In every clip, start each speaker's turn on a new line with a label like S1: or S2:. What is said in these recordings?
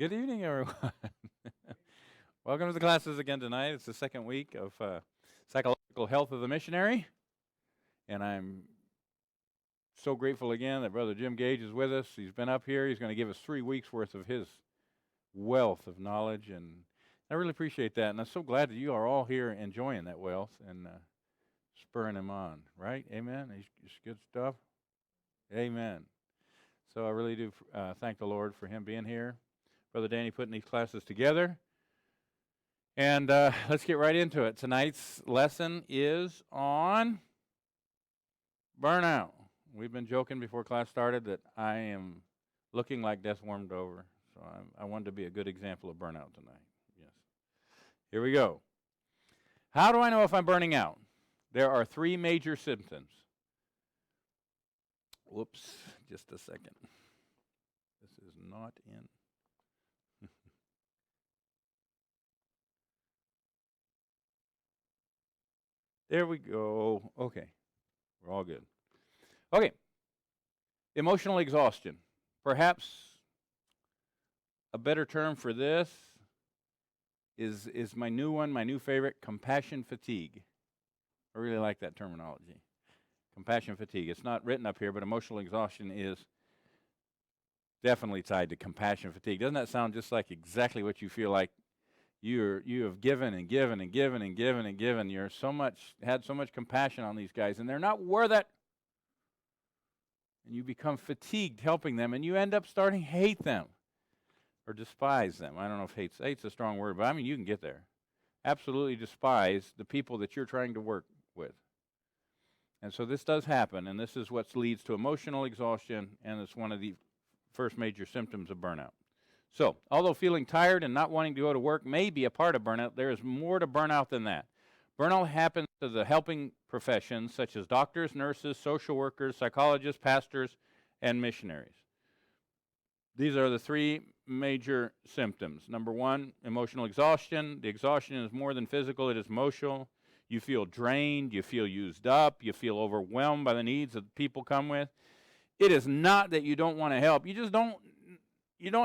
S1: Good evening, everyone. Welcome to the classes again tonight. It's the second week of psychological health of the missionary, and I'm so grateful again that Brother Jim Gage is with us. He's been up here. He's going to give us 3 weeks worth of his wealth of knowledge, and I really appreciate that. And I'm so glad that you are all here enjoying that wealth and spurring him on. Right? Amen. It's good stuff. Amen. So I really do thank the Lord for him being here. Brother Danny putting these classes together. And let's get right into it. Tonight's lesson is on burnout. We've been joking before class started that I am looking like death warmed over. So I wanted to be a good example of burnout tonight. Yes. Here we go. How do I know if I'm burning out? There are 3 major symptoms. Whoops, just a second. This is not in. There we go. Okay. We're all good. Okay. Emotional exhaustion. Perhaps a better term for this is my new one, my new favorite, compassion fatigue. I really like that terminology. Compassion fatigue. It's not written up here, but emotional exhaustion is definitely tied to compassion fatigue. Doesn't that sound just like exactly what you feel like? You have given and given and given and given and given. You're had so much compassion on these guys, and they're not worth it. And you become fatigued helping them, and you end up starting to hate them or despise them. I don't know if hate's a strong word, but I mean you can get there. Absolutely despise the people that you're trying to work with. And so this does happen, and this is what leads to emotional exhaustion, and it's one of the first major symptoms of burnout. So, although feeling tired and not wanting to go to work may be a part of burnout, there is more to burnout than that. Burnout happens to the helping professions such as doctors, nurses, social workers, psychologists, pastors, and missionaries. These are the 3 major symptoms. Number 1, emotional exhaustion. The exhaustion is more than physical, it is emotional. You feel drained, you feel used up, you feel overwhelmed by the needs that people come with. It is not that you don't want to help, you just don't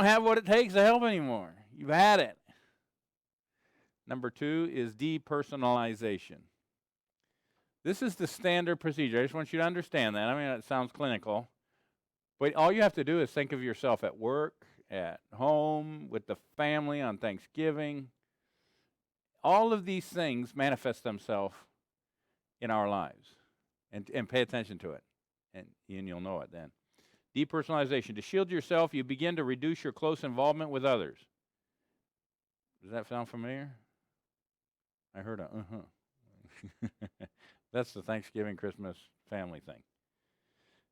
S1: have what it takes to help anymore. You've had it. Number 2 is depersonalization. This is the standard procedure. I just want you to understand that. I mean, it sounds clinical. But all you have to do is think of yourself at work, at home, with the family, on Thanksgiving. All of these things manifest themselves in our lives. And pay attention to it. And you'll know it then. Depersonalization. To shield yourself, you begin to reduce your close involvement with others. Does that sound familiar? I heard a uh-huh. That's the Thanksgiving, Christmas family thing.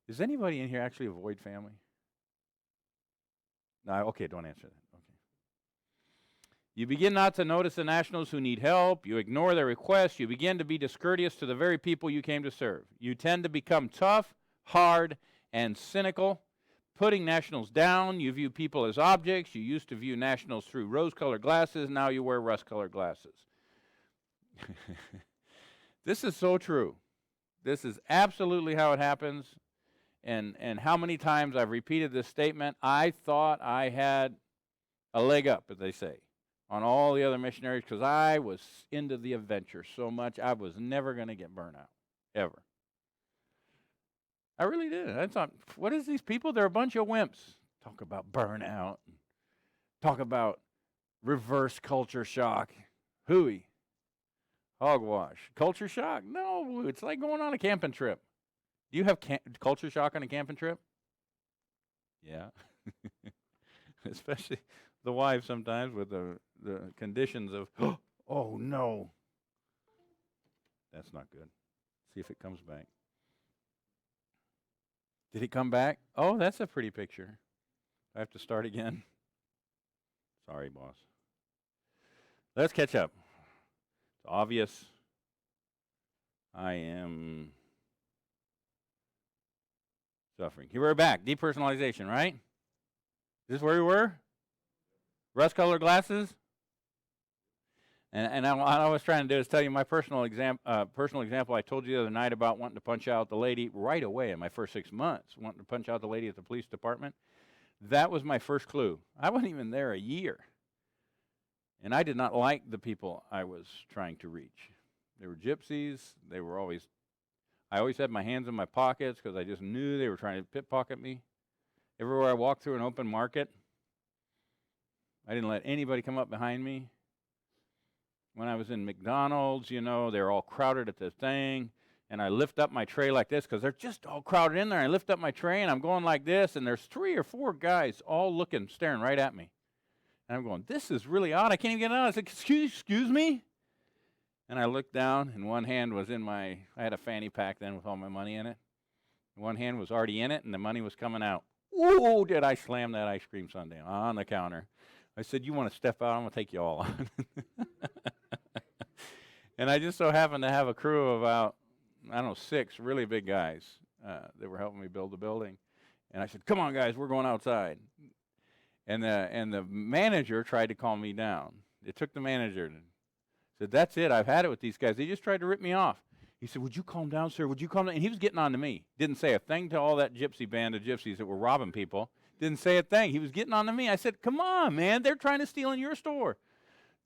S1: Does anybody in here actually avoid family? No, okay, don't answer that. Okay. You begin not to notice the nationals who need help. You ignore their requests. You begin to be discourteous to the very people you came to serve. You tend to become tough, hard, and cynical, putting nationals down. You view people as objects. You used to view nationals through rose-colored glasses. Now you wear rust-colored glasses. This is so true. This is absolutely how it happens. And how many times I've repeated this statement. I thought I had a leg up, as they say, on all the other missionaries because I was into the adventure so much. I was never going to get burnt out, ever. I really did. I thought, what is these people? They're a bunch of wimps. Talk about burnout. Talk about reverse culture shock. Hooey. Hogwash. Culture shock? No, it's like going on a camping trip. Do you have culture shock on a camping trip? Yeah. Especially the wives sometimes with the conditions of, oh no. That's not good. See if it comes back. Did it come back? Oh, that's a pretty picture. I have to start again. Sorry, boss. Let's catch up. It's obvious. I am suffering. Here we're back. Depersonalization, right? Is this where we were? Rust-colored glasses? And what I was trying to do is tell you my personal example I told you the other night about wanting to punch out the lady right away in my first 6 months, wanting to punch out the lady at the police department. That was my first clue. I wasn't even there a year. And I did not like the people I was trying to reach. They were gypsies. I always had my hands in my pockets because I just knew they were trying to pickpocket me. Everywhere I walked through an open market, I didn't let anybody come up behind me. When I was in McDonald's, they were all crowded at the thing, and I lift up my tray like this because they're just all crowded in there. I lift up my tray, and I'm going like this, and there's 3 or 4 guys all looking, staring right at me. And I'm going, this is really odd. I can't even get out. I said, excuse me? And I looked down, and one hand was I had a fanny pack then with all my money in it. One hand was already in it, and the money was coming out. Whoa, did I slam that ice cream sundae on the counter. I said, you want to step out? I'm going to take you all on. And I just so happened to have a crew of about, 6 really big guys that were helping me build the building. And I said, come on, guys, we're going outside. And the manager tried to calm me down. It took the manager and said, that's it. I've had it with these guys. They just tried to rip me off. He said, would you calm down, sir? Would you calm down? And he was getting on to me. Didn't say a thing to all that gypsy band of gypsies that were robbing people. Didn't say a thing. He was getting on to me. I said, come on, man. They're trying to steal in your store.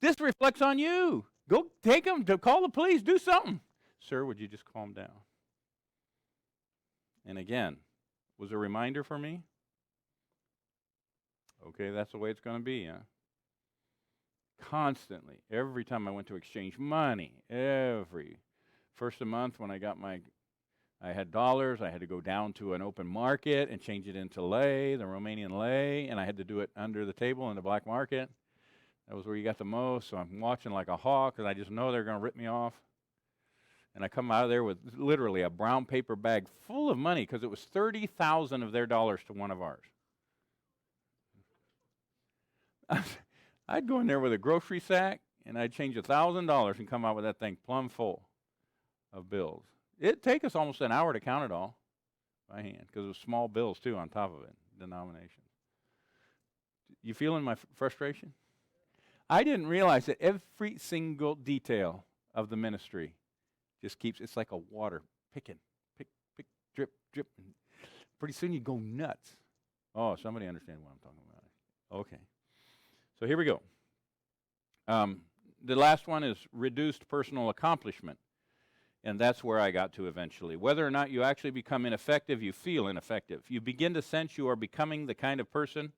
S1: This reflects on you. Go take them to call the police. Do something. Sir, would you just calm down? And again, was a reminder for me. Okay, that's the way it's going to be, huh? Constantly, every time I went to exchange money, every first of the month when I had dollars, I had to go down to an open market and change it into lei, the Romanian lei, and I had to do it under the table in the black market. That was where you got the most, so I'm watching like a hawk because I just know they're going to rip me off. And I come out of there with literally a brown paper bag full of money because it was 30,000 of their dollars to one of ours. I'd go in there with a grocery sack, and I'd change $1,000 and come out with that thing plumb full of bills. It'd take us almost an hour to count it all by hand because it was small bills, too, on top of it, denominations. You feeling my frustration? I didn't realize that every single detail of the ministry just it's like a water, pick, drip, drip. Pretty soon you go nuts. Oh, somebody understand what I'm talking about. Okay. So here we go. The last one is reduced personal accomplishment. And that's where I got to eventually. Whether or not you actually become ineffective, you feel ineffective. You begin to sense you are becoming the kind of person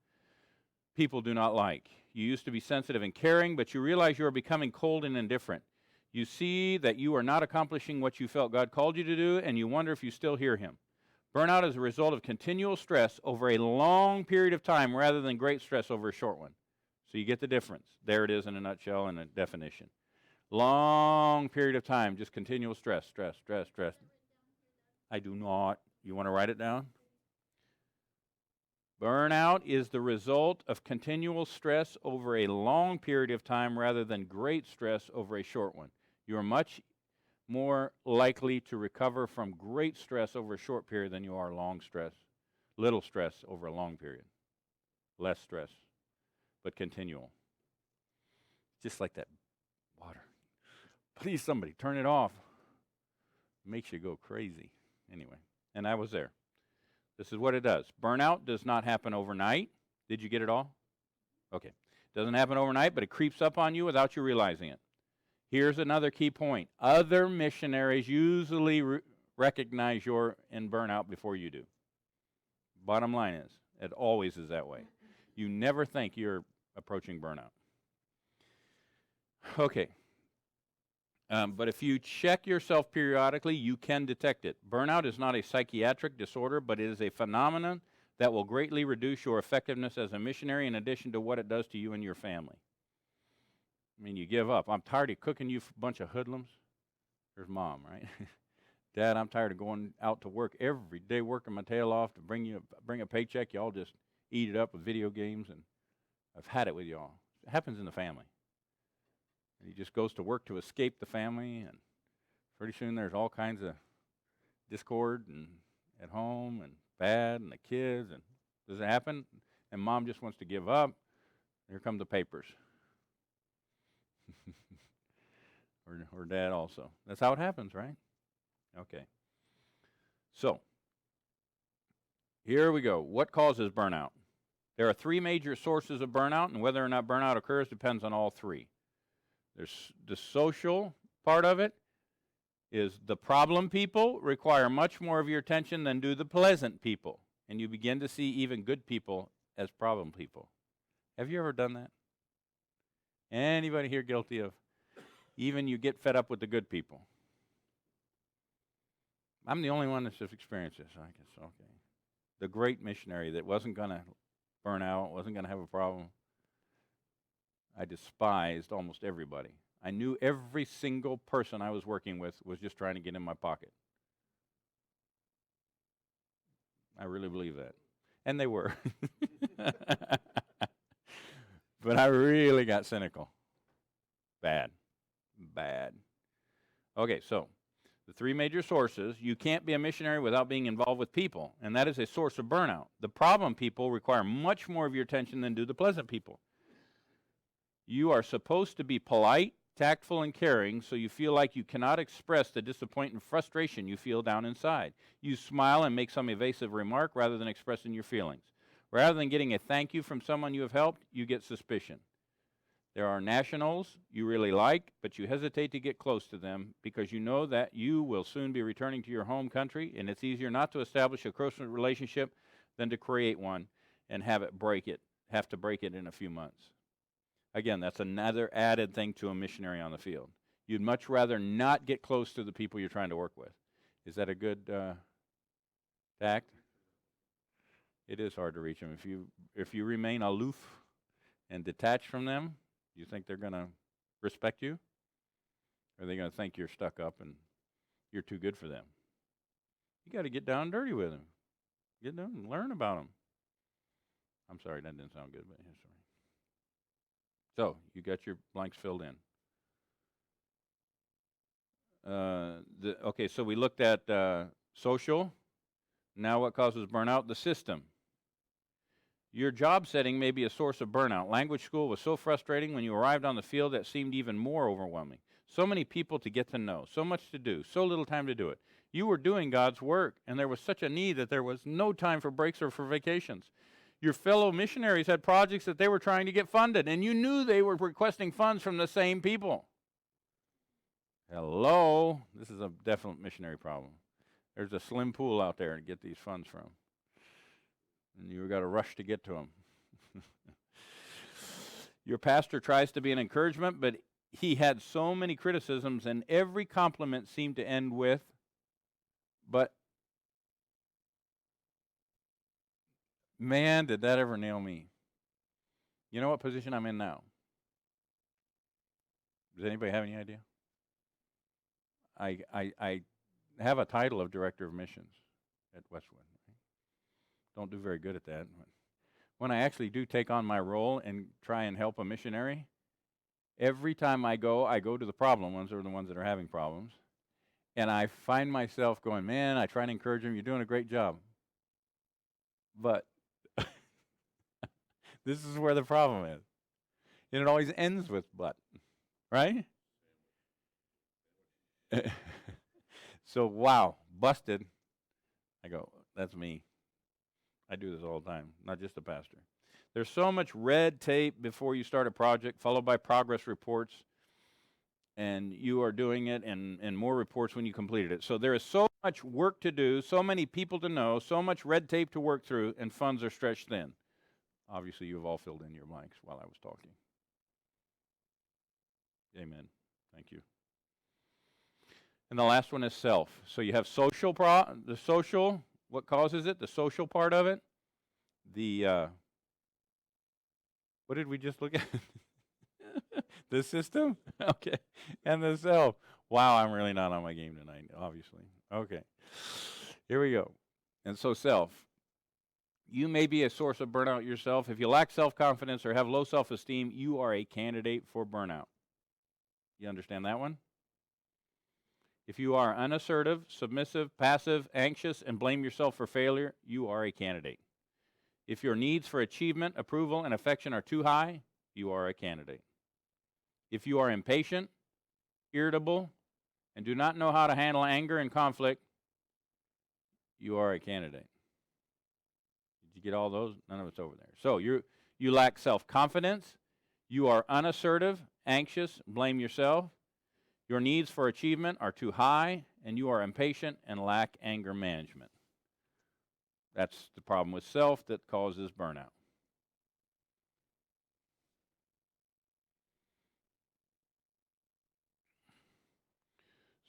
S1: people do not like. You used to be sensitive and caring, but you realize you are becoming cold and indifferent. You see that you are not accomplishing what you felt God called you to do, and you wonder if you still hear Him. Burnout is a result of continual stress over a long period of time rather than great stress over a short one. So you get the difference. There it is in a nutshell and a definition. Long period of time, just continual stress. I do not. You want to write it down? Burnout is the result of continual stress over a long period of time rather than great stress over a short one. You are much more likely to recover from great stress over a short period than you are little stress over a long period. Less stress, but continual. Just like that water. Please, somebody, turn it off. It makes you go crazy. Anyway, and I was there. This is what it does. Burnout does not happen overnight. Did you get it all? Okay. It doesn't happen overnight, but it creeps up on you without you realizing it. Here's another key point. Other missionaries usually recognize you're in burnout before you do. Bottom line is, it always is that way. You never think you're approaching burnout. Okay. But if you check yourself periodically, you can detect it. Burnout is not a psychiatric disorder, but it is a phenomenon that will greatly reduce your effectiveness as a missionary in addition to what it does to you and your family. I mean, you give up. I'm tired of cooking you a bunch of hoodlums. There's Mom, right? Dad, I'm tired of going out to work every day, working my tail off to bring a paycheck. Y'all just eat it up with video games, and I've had it with y'all. It happens in the family. He just goes to work to escape the family, and pretty soon there's all kinds of discord and at home and bad and the kids. And does it happen? And Mom just wants to give up. Here come the papers. or Dad also. That's how it happens, right? Okay. So, here we go. What causes burnout? There are three major sources of burnout, and whether or not burnout occurs depends on all three. There's the social part of it, is the problem people require much more of your attention than do the pleasant people. And you begin to see even good people as problem people. Have you ever done that? Anybody here guilty of even you get fed up with the good people? I'm the only one that's experienced this, I guess. Okay. The great missionary that wasn't going to burn out, wasn't going to have a problem. I despised almost everybody. I knew every single person I was working with was just trying to get in my pocket. I really believe that. And they were. But I really got cynical. Bad. Okay, so the three major sources. You can't be a missionary without being involved with people, and that is a source of burnout. The problem people require much more of your attention than do the pleasant people. You are supposed to be polite, tactful, and caring, so you feel like you cannot express the disappointment and frustration you feel down inside. You smile and make some evasive remark rather than expressing your feelings. Rather than getting a thank you from someone you have helped, you get suspicion. There are nationals you really like, but you hesitate to get close to them because you know that you will soon be returning to your home country, and it's easier not to establish a close relationship than to create one and have to break it in a few months. Again, that's another added thing to a missionary on the field. You'd much rather not get close to the people you're trying to work with. Is that a good tact? It is hard to reach them. If you remain aloof and detached from them, you think they're going to respect you? Or are they going to think you're stuck up and you're too good for them? You got to get down and dirty with them. Get down and learn about them. I'm sorry, that didn't sound good, but yeah, sorry. So, you got your blanks filled in. Okay, so we looked at social. Now what causes burnout? The system. Your job setting may be a source of burnout. Language school was so frustrating when you arrived on the field that seemed even more overwhelming. So many people to get to know, so much to do, so little time to do it. You were doing God's work, and there was such a need that there was no time for breaks or for vacations. Your fellow missionaries had projects that they were trying to get funded, and you knew they were requesting funds from the same people. Hello? This is a definite missionary problem. There's a slim pool out there to get these funds from. And you've got to rush to get to them. Your pastor tries to be an encouragement, but he had so many criticisms, and every compliment seemed to end with, but man, did that ever nail me. You know what position I'm in now? Does anybody have any idea? I have a title of Director of Missions at Westwood. Don't do very good at that. When I actually do take on my role and try and help a missionary, every time I go to the problem ones, or the ones that are having problems, and I find myself going, man, I try and encourage them, you're doing a great job. But this is where the problem is. And it always ends with but, right? So, wow, busted. I go, that's me. I do this all the time, not just the pastor. There's so much red tape before you start a project, followed by progress reports, and you are doing it, and more reports when you completed it. So there is so much work to do, so many people to know, so much red tape to work through, and funds are stretched thin. Obviously, you've all filled in your blanks while I was talking. Amen. Thank you. And the last one is self. So you have the social. What causes it? The social part of it. What did we just look at? The system? Okay. And the self. Wow, I'm really not on my game tonight, obviously. Okay. Here we go. And so self. You may be a source of burnout yourself. If you lack self-confidence or have low self-esteem, you are a candidate for burnout. You understand that one? If you are unassertive, submissive, passive, anxious, and blame yourself for failure, you are a candidate. If your needs for achievement, approval, and affection are too high, you are a candidate. If you are impatient, irritable, and do not know how to handle anger and conflict, you are a candidate. you get all those? None of it's over there. So you lack self-confidence. You are unassertive, anxious, blame yourself. Your needs for achievement are too high, and you are impatient and lack anger management. That's the problem with self that causes burnout.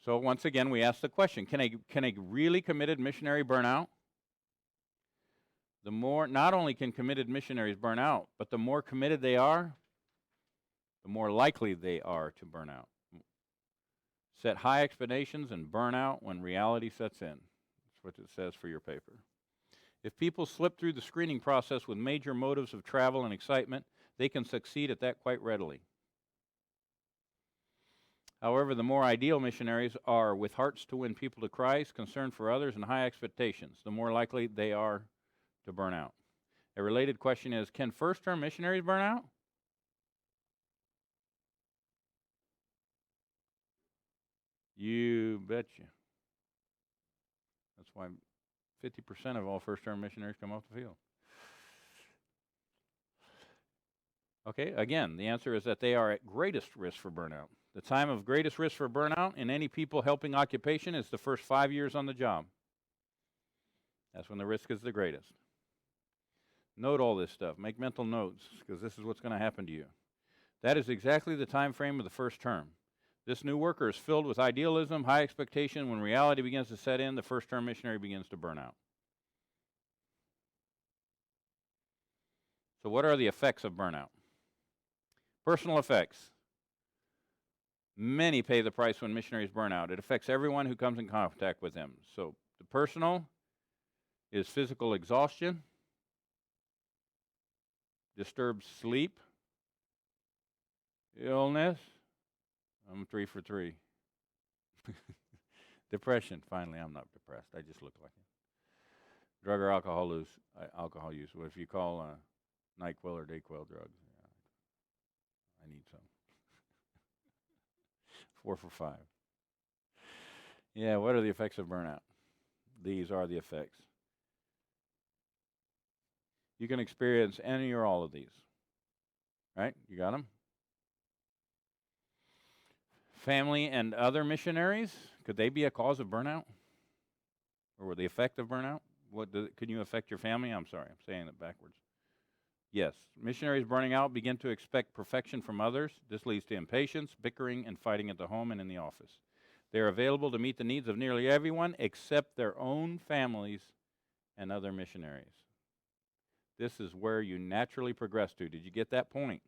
S1: So once again, we ask the question, can a really committed missionary burn out? Not only can committed missionaries burn out, but the more committed they are, the more likely they are to burn out. Set high expectations and burn out when reality sets in. That's what it says for your paper. If people slip through the screening process with major motives of travel and excitement, they can succeed at that quite readily. However, the more ideal missionaries are with hearts to win people to Christ, concern for others, and high expectations, the more likely they are to burn out. A related question is, can first-term missionaries burn out? You betcha. That's why 50% of all first-term missionaries come off the field. Okay, again, the answer is that they are at greatest risk for burnout. The time of greatest risk for burnout in any people helping occupation is the first 5 years on the job. That's when the risk is the greatest. Note all this stuff. Make mental notes, because this is what's going to happen to you. That is exactly the time frame of the first term. This new worker is filled with idealism, high expectation. When reality begins to set in, the first-term missionary begins to burn out. So what are the effects of burnout? Personal effects. Many pay the price when missionaries burn out. It affects everyone who comes in contact with them. So the personal is physical exhaustion, disturbed sleep, illness. I'm 3 for 3. Depression. Finally, I'm not depressed. I just look like it. Drug or alcohol use. What if you call NyQuil or DayQuil drugs? Yeah, I need some. 4 for 5. Yeah, what are the effects of burnout? These are the effects. You can experience any or all of these. Right? You got them? Family and other missionaries, could they be a cause of burnout? Or the effect of burnout? Can you affect your family? I'm sorry, I'm saying it backwards. Yes, missionaries burning out begin to expect perfection from others. This leads to impatience, bickering, and fighting at the home and in the office. They are available to meet the needs of nearly everyone except their own families and other missionaries. This is where you naturally progress to. Did you get that point?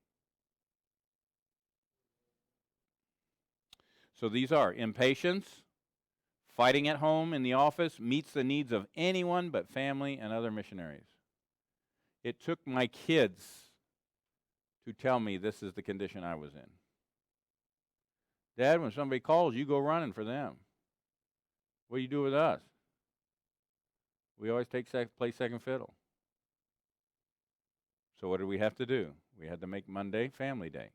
S1: So these are impatience, fighting at home in the office, meets the needs of anyone but family and other missionaries. It took my kids to tell me this is the condition I was in. Dad, when somebody calls, you go running for them. What do you do with us? We always play second fiddle. So what did we have to do? We had to make Monday family day.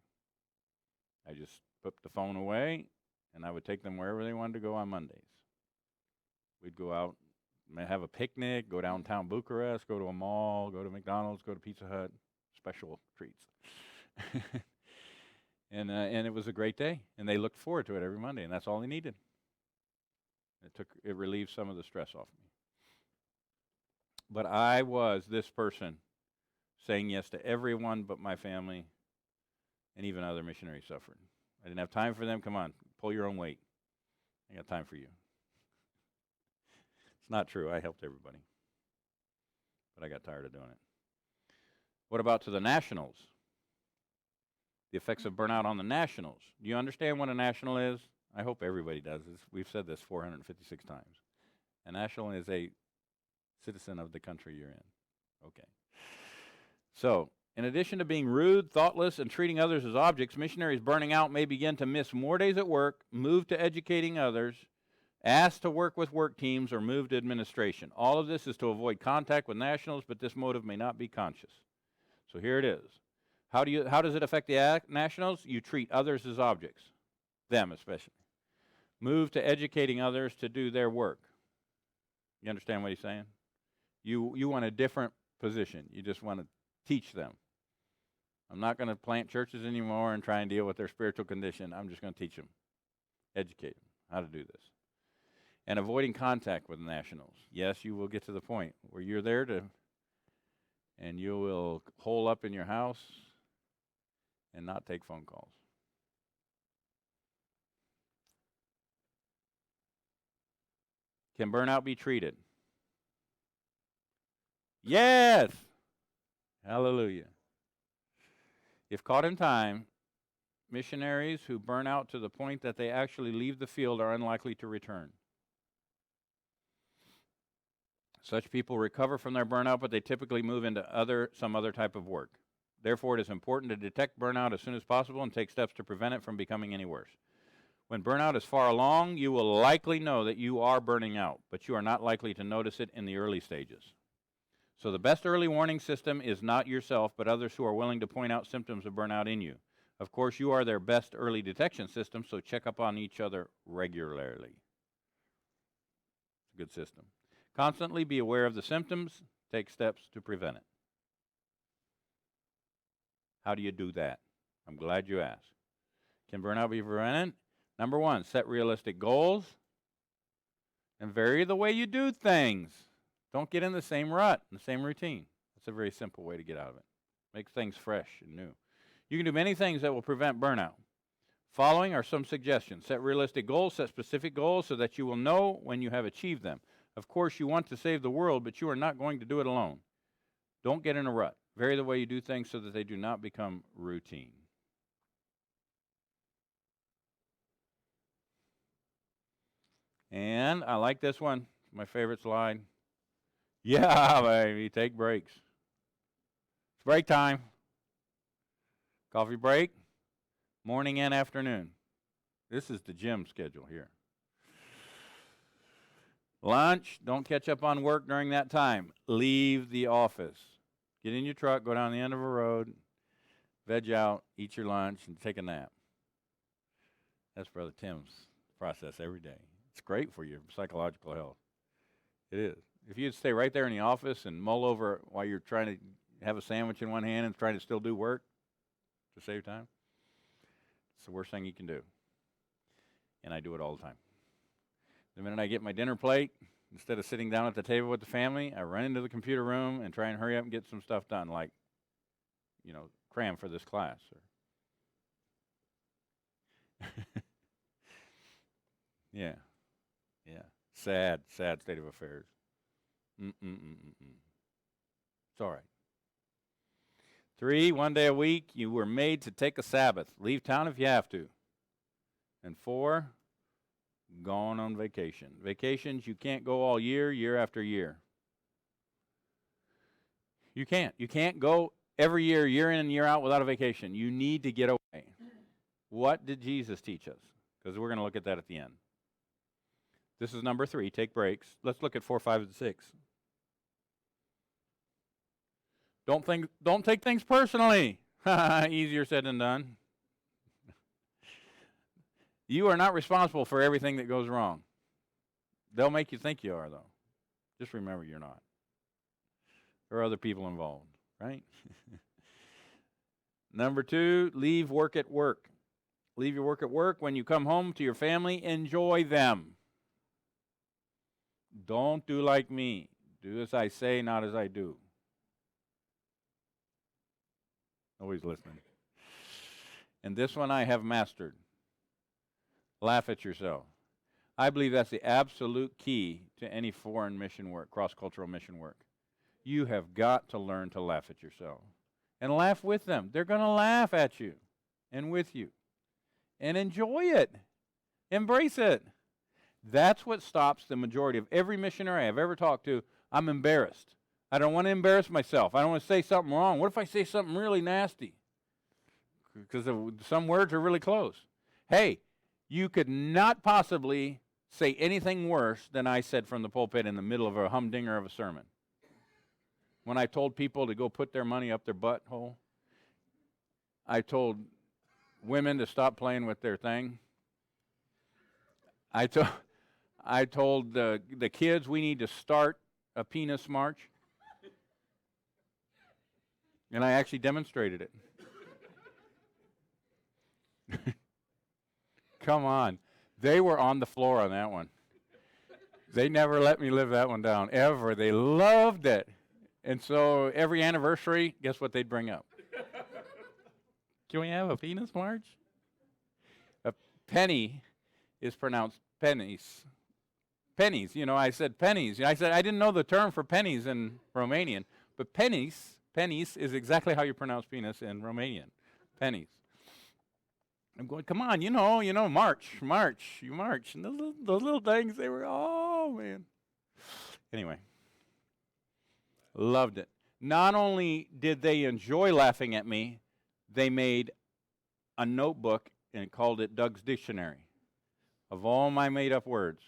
S1: I just put the phone away, and I would take them wherever they wanted to go on Mondays. We'd go out, have a picnic, go downtown Bucharest, go to a mall, go to McDonald's, go to Pizza Hut, special treats. And it was a great day, and they looked forward to it every Monday, and that's all they needed. It relieved some of the stress off me. But I was this person saying yes to everyone but my family, and even other missionaries suffered. I didn't have time for them. Come on, pull your own weight. I got time for you. It's not true. I helped everybody. But I got tired of doing it. What about to the nationals? The effects of burnout on the nationals. Do you understand what a national is? I hope everybody does. We've said this 456 times. A national is a citizen of the country you're in. Okay. So, in addition to being rude, thoughtless, and treating others as objects, missionaries burning out may begin to miss more days at work, move to educating others, ask to work with work teams, or move to administration. All of this is to avoid contact with nationals, but this motive may not be conscious. So here it is. How does it affect the nationals? You treat others as objects, them especially. Move to educating others to do their work. You understand what he's saying? You want a different position. You just want to teach them. I'm not going to plant churches anymore and try and deal with their spiritual condition. I'm just going to teach them, educate them how to do this. And avoiding contact with nationals. Yes, you will get to the point where you're there and you will hole up in your house and not take phone calls. Can burnout be treated? Yes! Hallelujah. If caught in time, missionaries who burn out to the point that they actually leave the field are unlikely to return. Such people recover from their burnout, but they typically move into some other type of work. Therefore, it is important to detect burnout as soon as possible and take steps to prevent it from becoming any worse. When burnout is far along, you will likely know that you are burning out, but you are not likely to notice it in the early stages. So the best early warning system is not yourself, but others who are willing to point out symptoms of burnout in you. Of course, you are their best early detection system, so check up on each other regularly. It's a good system. Constantly be aware of the symptoms, take steps to prevent it. How do you do that? I'm glad you asked. Can burnout be prevented? Number one, set realistic goals and vary the way you do things. Don't get in the same rut, the same routine. That's a very simple way to get out of it. Make things fresh and new. You can do many things that will prevent burnout. Following are some suggestions. Set realistic goals, set specific goals so that you will know when you have achieved them. Of course, you want to save the world, but you are not going to do it alone. Don't get in a rut. Vary the way you do things so that they do not become routine. And I like this one. My favorite slide. Yeah, baby, take breaks. It's break time. Coffee break, morning and afternoon. This is the gym schedule here. Lunch, don't catch up on work during that time. Leave the office. Get in your truck, go down the end of a road, veg out, eat your lunch, and take a nap. That's Brother Tim's process every day. It's great for your psychological health. It is. If you'd stay right there in the office and mull over while you're trying to have a sandwich in one hand and trying to still do work to save time, it's the worst thing you can do. And I do it all the time. The minute I get my dinner plate, instead of sitting down at the table with the family, I run into the computer room and try and hurry up and get some stuff done, like, cram for this class. Yeah. Sad state of affairs. It's all right. 3, 1 day a week, you were made to take a Sabbath. Leave town if you have to. And 4, gone on vacation. Vacations, you can't go all year after year. You can't. You can't go every year in and year out without a vacation. You need to get away. What did Jesus teach us? Because we're going to look at that at the end. This is number 3, take breaks. Let's look at 4, 5, and 6. Don't take things personally. Easier said than done. You are not responsible for everything that goes wrong. They'll make you think you are, though. Just remember you're not. There are other people involved, right? Number 2, leave work at work. Leave your work at work. When you come home to your family, enjoy them. Don't do like me. Do as I say, not as I do. Nobody's listening. And this one I have mastered. Laugh at yourself. I believe that's the absolute key to any foreign mission work, cross-cultural mission work. You have got to learn to laugh at yourself. And laugh with them. They're going to laugh at you and with you. And enjoy it. Embrace it. That's what stops the majority of every missionary I've ever talked to. I'm embarrassed. I don't want to embarrass myself. I don't want to say something wrong. What if I say something really nasty? Because some words are really close. Hey, you could not possibly say anything worse than I said from the pulpit in the middle of a humdinger of a sermon. When I told people to go put their money up their butthole, I told women to stop playing with their thing. I told the kids we need to start a penis march. And I actually demonstrated it. Come on. They were on the floor on that one. They never let me live that one down, ever. They loved it. And so every anniversary, guess what they'd bring up? Can we have a penis march? A penny is pronounced pennies. Pennies, I said pennies. I said I didn't know the term for pennies in Romanian, but pennies is exactly how you pronounce penis in Romanian. Pennies. I'm going, come on, march, you march. And those little things, they were, oh, man. Anyway, loved it. Not only did they enjoy laughing at me, they made a notebook and called it Doug's Dictionary of all my made-up words.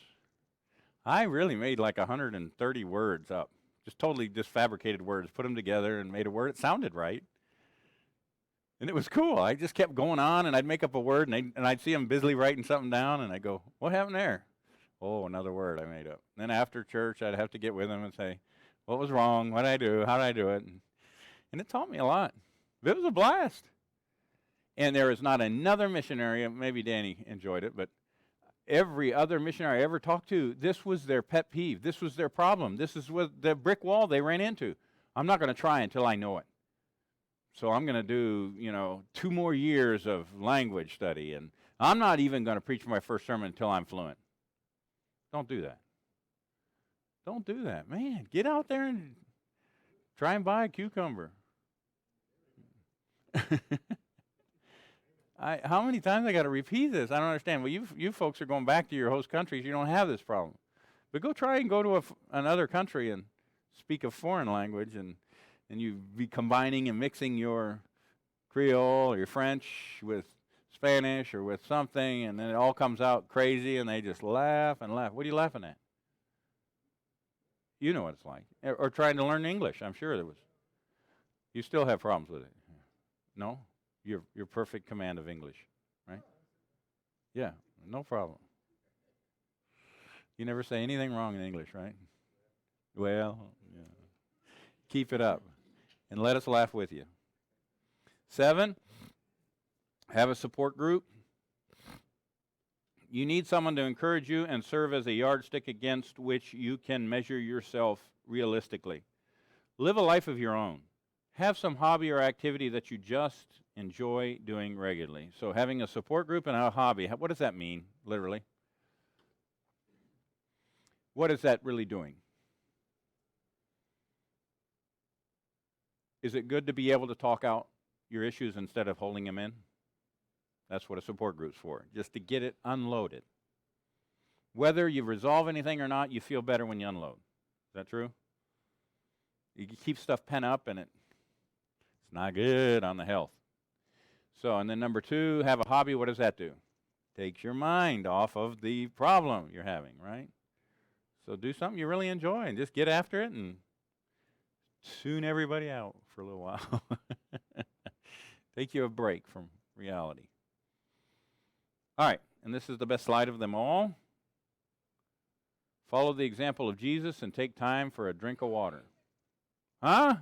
S1: I really made like 130 words up, just fabricated words, put them together and made a word. It sounded right. And it was cool. I just kept going on, and I'd make up a word, and I'd see them busily writing something down, and I'd go, what happened there? Oh, another word I made up. And then after church, I'd have to get with them and say, what was wrong? What did I do? How did I do it? And it taught me a lot. It was a blast. And there is not another missionary, maybe Danny enjoyed it, but every other missionary I ever talked to, this was their pet peeve. This was their problem. This is what the brick wall they ran into. I'm not going to try until I know it. So I'm going to do, 2 more years of language study, and I'm not even going to preach my first sermon until I'm fluent. Don't do that. Don't do that. Man, get out there and try and buy a cucumber. How many times I got to repeat this? I don't understand. Well, you folks are going back to your host countries. You don't have this problem. But go try and go to another country and speak a foreign language, and you be combining and mixing your Creole or your French with Spanish or with something, and then it all comes out crazy, and they just laugh and laugh. What are you laughing at? You know what it's like. Or trying to learn English. I'm sure there was. You still have problems with it. No? Your perfect command of English, right? Yeah, no problem. You never say anything wrong in English, right? Well, yeah. Keep it up. And let us laugh with you. 7, have a support group. You need someone to encourage you and serve as a yardstick against which you can measure yourself realistically. Live a life of your own. Have some hobby or activity that you just enjoy doing regularly. So having a support group and a hobby, what does that mean, literally? What is that really doing? Is it good to be able to talk out your issues instead of holding them in? That's what a support group's for, just to get it unloaded. Whether you resolve anything or not, you feel better when you unload. Is that true? You keep stuff pent up, and it's not good on the health. So, and then number 2, have a hobby. What does that do? Takes your mind off of the problem you're having, right? So do something you really enjoy and just get after it and tune everybody out for a little while. Take you a break from reality. All right, and this is the best slide of them all. Follow the example of Jesus and take time for a drink of water. Huh?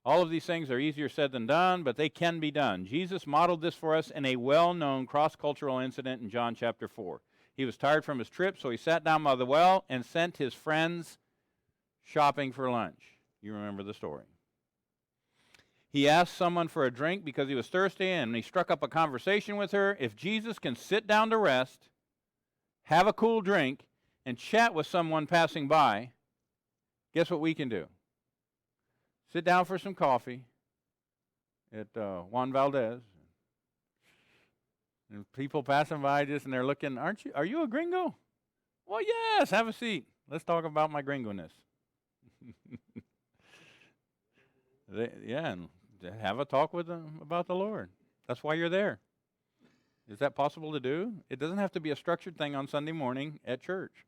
S1: All of these things are easier said than done, but they can be done. Jesus modeled this for us in a well-known cross-cultural incident in John chapter 4. He was tired from his trip, so he sat down by the well and sent his friends shopping for lunch. You remember the story. He asked someone for a drink because he was thirsty, and he struck up a conversation with her. If Jesus can sit down to rest, have a cool drink, and chat with someone passing by, guess what we can do? Sit down for some coffee at Juan Valdez. And people passing by just, and they're looking, are you a gringo? Well, yes, have a seat. Let's talk about my gringoness. And have a talk with them about the Lord. That's why you're there. Is that possible to do? It doesn't have to be a structured thing on Sunday morning at church.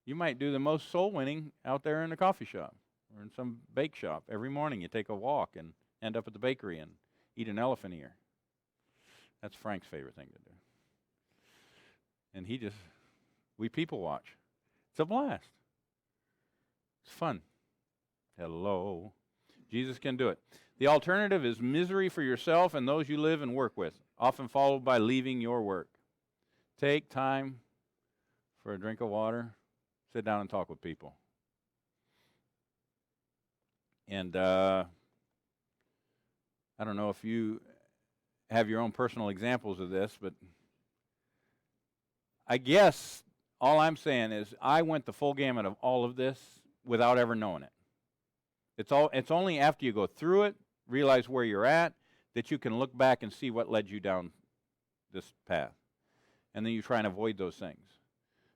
S1: You might do the most soul winning out there in a coffee shop or in some bake shop. Every morning you take a walk and end up at the bakery and eat an elephant ear. That's Frank's favorite thing to do. And we people watch. It's a blast. It's fun Hello. Jesus can do it. The alternative is misery for yourself and those you live and work with, often followed by leaving your work. Take time for a drink of water. Sit down and talk with people. And I don't know if you have your own personal examples of this, but I guess all I'm saying is I went the full gamut of all of this without ever knowing it. It's only after you go through it, realize where you're at, that you can look back and see what led you down this path. And then you try and avoid those things.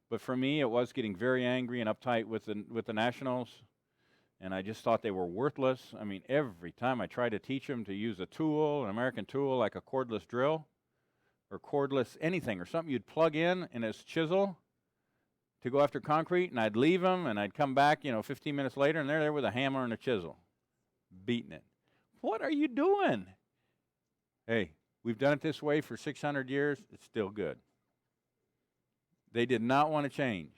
S1: But for me, it was getting very angry and uptight with the Nationals, and I just thought they were worthless. I mean, every time I tried to teach them to use a tool, an American tool like a cordless drill or cordless anything or something you'd plug in its chisel to go after concrete, and I'd leave them, and I'd come back, 15 minutes later, and they're there with a hammer and a chisel, beating it. What are you doing? Hey, we've done it this way for 600 years. It's still good. They did not want to change.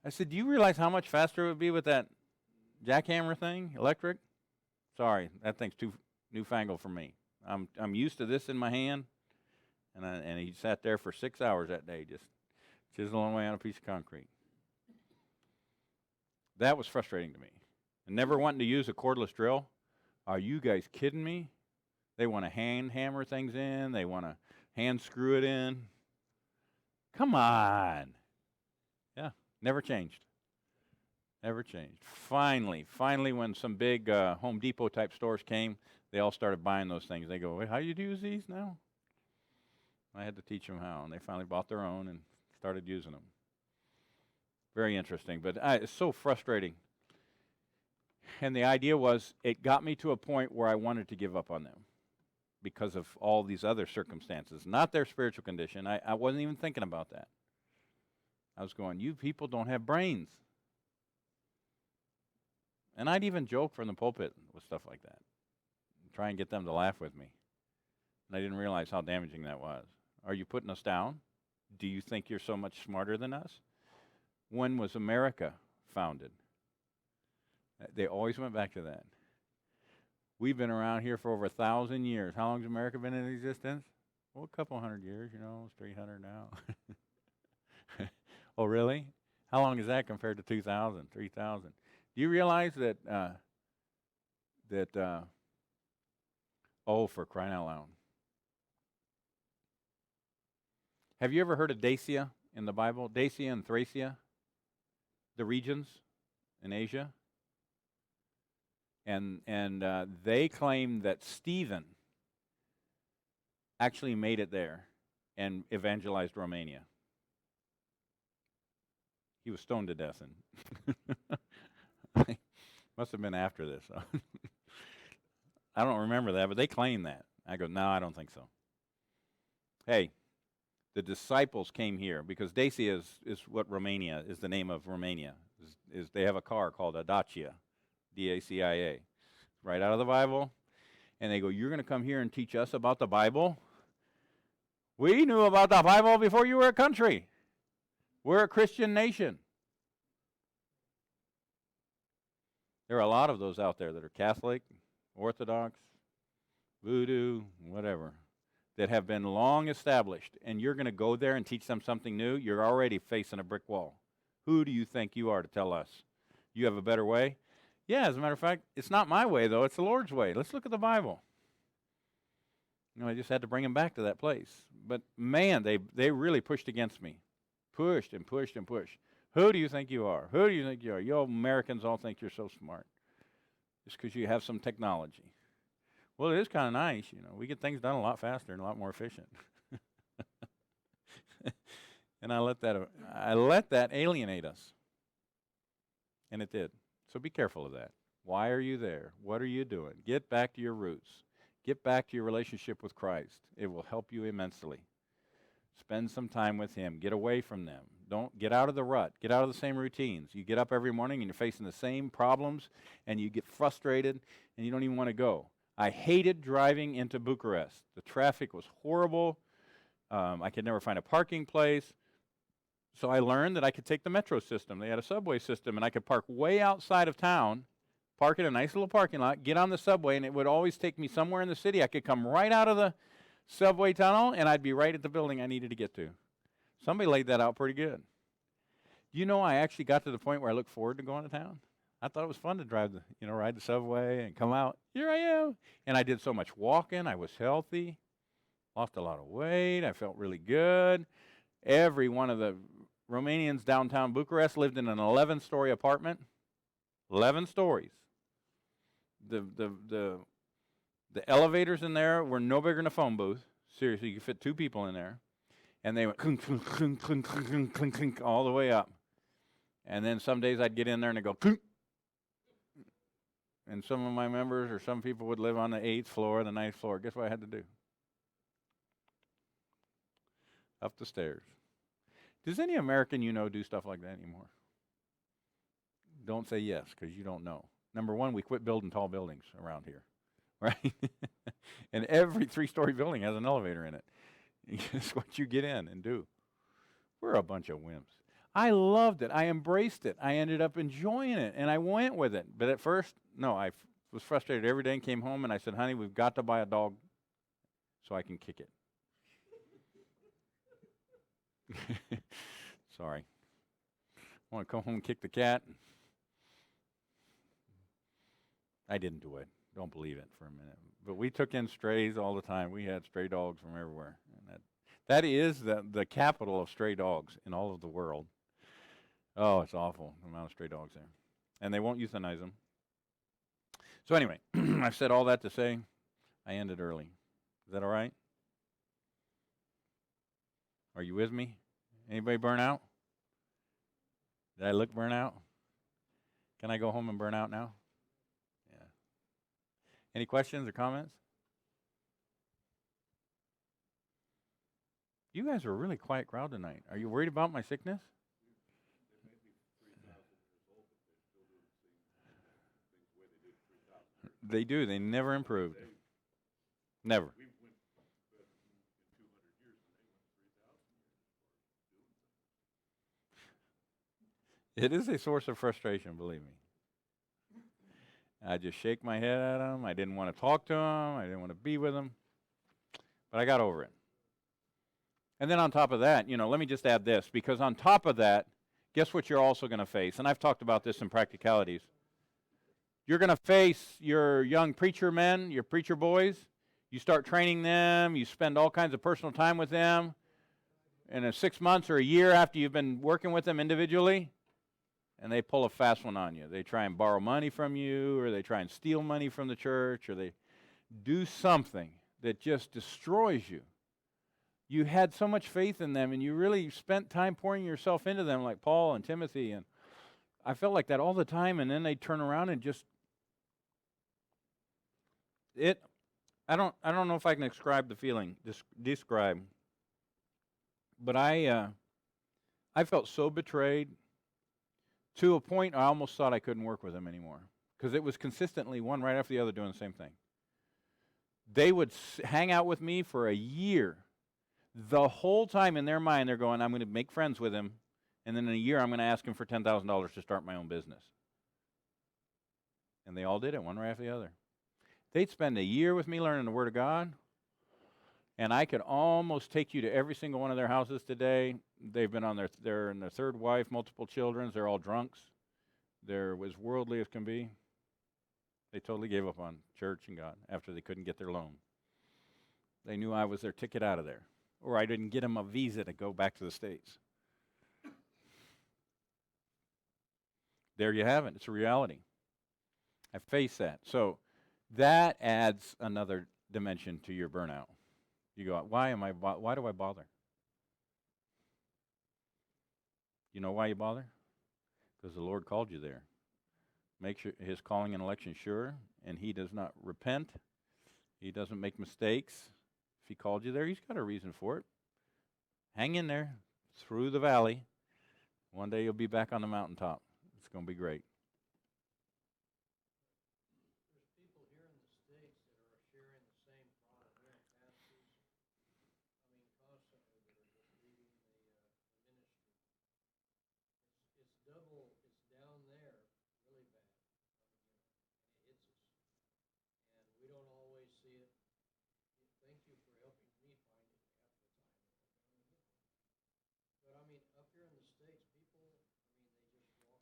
S1: I said, do you realize how much faster it would be with that jackhammer thing, electric? Sorry, that thing's too newfangled for me. I'm used to this in my hand, and he sat there for 6 hours that day just chiseling away on a piece of concrete. That was frustrating to me. And never wanting to use a cordless drill. Are you guys kidding me? They want to hand hammer things in. They want to hand screw it in. Come on. Yeah, never changed. Never changed. Finally, when some big Home Depot type stores came, they all started buying those things. They go, wait, how do you use these now? I had to teach them how, and they finally bought their own and started using them. Very interesting, but it's so frustrating. And the idea was, it got me to a point where I wanted to give up on them because of all these other circumstances, not their spiritual condition. I wasn't even thinking about that. I was going, you people don't have brains. And I'd even joke from the pulpit with stuff like that, try and get them to laugh with me. And I didn't realize how damaging that was. Are you putting us down? Do you think you're so much smarter than us? When was America founded? They always went back to that. We've been around here for over 1,000 years. How long has America been in existence? Well, a couple hundred years, it's 300 now. Oh, really? How long is that compared to 2,000, 3,000? Do you realize that, for crying out loud. Have you ever heard of Dacia in the Bible? Dacia and Thracia, the regions in Asia? And they claim that Stephen actually made it there and evangelized Romania. He was stoned to death, and must have been after this. I don't remember that, but they claim that. I go, no, I don't think so. Hey, the disciples came here because Dacia is what Romania is. The name of Romania is they have a car called a Dacia, D-A-C-I-A, right out of the Bible. And they go, you're going to come here and teach us about the Bible? We knew about the Bible before you were a country. We're a Christian nation. There are a lot of those out there that are Catholic, Orthodox, Voodoo, whatever, that have been long established, and you're going to go there and teach them something new, you're already facing a brick wall. Who do you think you are to tell us? You have a better way? Yeah, as a matter of fact, it's not my way, though. It's the Lord's way. Let's look at the Bible. I just had to bring them back to that place. But, man, they really pushed against me. Pushed and pushed and pushed. Who do you think you are? Who do you think you are? You Americans all think you're so smart just because you have some technology. Well, it is kind of nice, We get things done a lot faster and a lot more efficient. And I let that alienate us. And it did. So be careful of that. Why are you there? What are you doing? Get back to your roots. Get back to your relationship with Christ. It will help you immensely. Spend some time with Him. Get away from them. Don't get out of the rut. Get out of the same routines. You get up every morning and you're facing the same problems and you get frustrated and you don't even want to go. I hated driving into Bucharest. The traffic was horrible. I could never find a parking place. So I learned that I could take the metro system. They had a subway system and I could park way outside of town park in a nice little parking lot, get on the subway, and it would always take me somewhere in the city. I could come right out of the subway tunnel, and I'd be right at the building I needed to get to. Somebody laid that out pretty good. You know, I actually got to the point where I looked forward to going to town. I thought it was fun to ride the subway and come out. Here I am. And I did so much walking. I was healthy, lost a lot of weight. I felt really good. Every one of the Romanians downtown Bucharest lived in an 11-story apartment. 11 stories. The elevators in there were no bigger than a phone booth. Seriously, you could fit 2 people in there. And they went clink, clink, clink, clink, clink, clink, clink, all the way up. And then some days I'd get in there and it'd go clink. And some of my members or some people would live on the 8th floor, the 9th floor. Guess what I had to do? Up the stairs. Does any American you know do stuff like that anymore? Don't say yes, because you don't know. Number one, we quit building tall buildings around here, right? And every 3-story building has an elevator in it. It's what you get in and do. We're a bunch of wimps. I loved it. I embraced it. I ended up enjoying it, and I went with it. But at first, no, I was frustrated every day and came home, and I said, honey, we've got to buy a dog so I can kick it. Sorry. I want to come home and kick the cat. I didn't do it. Don't believe it for a minute. But we took in strays all the time. We had stray dogs from everywhere. And that is the capital of stray dogs in all of the world. Oh, it's awful, the amount of stray dogs there. And they won't euthanize them. So anyway, I've said all that to say I ended early. Is that all right? Are you with me? Anybody burn out? Did I look burn out? Can I go home and burn out now? Yeah. Any questions or comments? You guys are a really quiet crowd tonight. Are you worried about my sickness? They do. They never improved. Never. It is a source of frustration, believe me. I just shake my head at them. I didn't want to talk to them. I didn't want to be with them. But I got over it. And then on top of that, let me just add this, because on top of that, guess what you're also going to face? And I've talked about this in practicalities. You're going to face your young preacher men, your preacher boys. You start training them. You spend all kinds of personal time with them. And 6 months or a year after you've been working with them individually, and they pull a fast one on you. They try and borrow money from you, or they try and steal money from the church, or they do something that just destroys you. You had so much faith in them, and you really spent time pouring yourself into them, like Paul and Timothy, and I felt like that all the time, and then they turn around and just I don't know if I can describe the feeling, describe, but I felt so betrayed to a point I almost thought I couldn't work with them anymore, because it was consistently one right after the other doing the same thing. They would hang out with me for a year. The whole time in their mind, they're going, I'm going to make friends with him, and then in a year, I'm going to ask him for $10,000 to start my own business. And they all did it, one right after the other. They'd spend a year with me learning the Word of God, and I could almost take you to every single one of their houses today. They've been on they're in their 3rd wife, multiple children. They're all drunks. They're as worldly as can be. They totally gave up on church and God after they couldn't get their loan. They knew I was their ticket out of there, or I didn't get them a visa to go back to the States. There you have it. It's a reality. I face that. So that adds another dimension to your burnout. You go, why do I bother? You know why you bother? Because the Lord called you there. Make sure his calling and election sure, and he does not repent. He doesn't make mistakes. If he called you there, he's got a reason for it. Hang in there through the valley. One day you'll be back on the mountaintop. It's going to be great.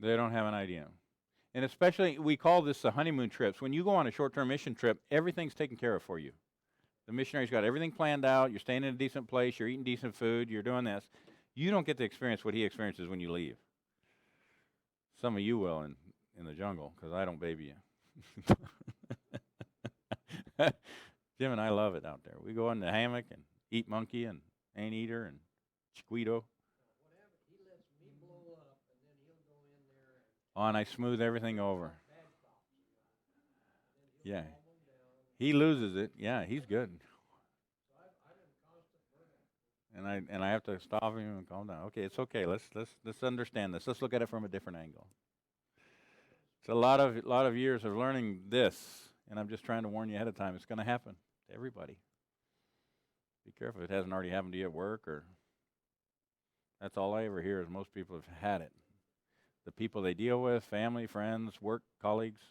S1: They don't have an idea. And especially, we call this the honeymoon trips. When you go on a short-term mission trip, everything's taken care of for you. The missionary's got everything planned out. You're staying in a decent place. You're eating decent food. You're doing this. You don't get to experience what he experiences when you leave. Some of you will in the jungle, because I don't baby you. Jim and I love it out there. We go in the hammock and eat monkey and anteater and chiquito. Oh, and I smooth everything over. Yeah. He loses it. Yeah, he's good. And I have to stop him and calm down. Okay, it's okay. Let's understand this. Let's look at it from a different angle. It's a lot of years of learning this, and I'm just trying to warn you ahead of time. It's going to happen to everybody. Be careful if it hasn't already happened to you at work, or that's all I ever hear is most people have had it. The people they deal with, family, friends, work colleagues.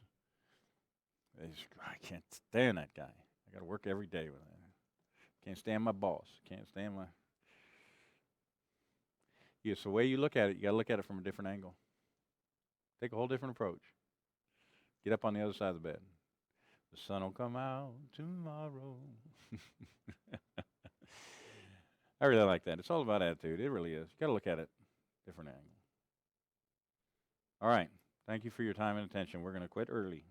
S1: I can't stand that guy. I got to work every day with him. Can't stand my boss. Can't stand my. Yes, the way you look at it, you got to look at it from a different angle. Take a whole different approach. Get up on the other side of the bed. The sun will come out tomorrow. I really like that. It's all about attitude. It really is. You got to look at it different angle. All right. Thank you for your time and attention. We're going to quit early.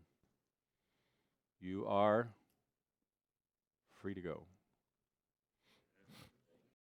S1: You are free to go.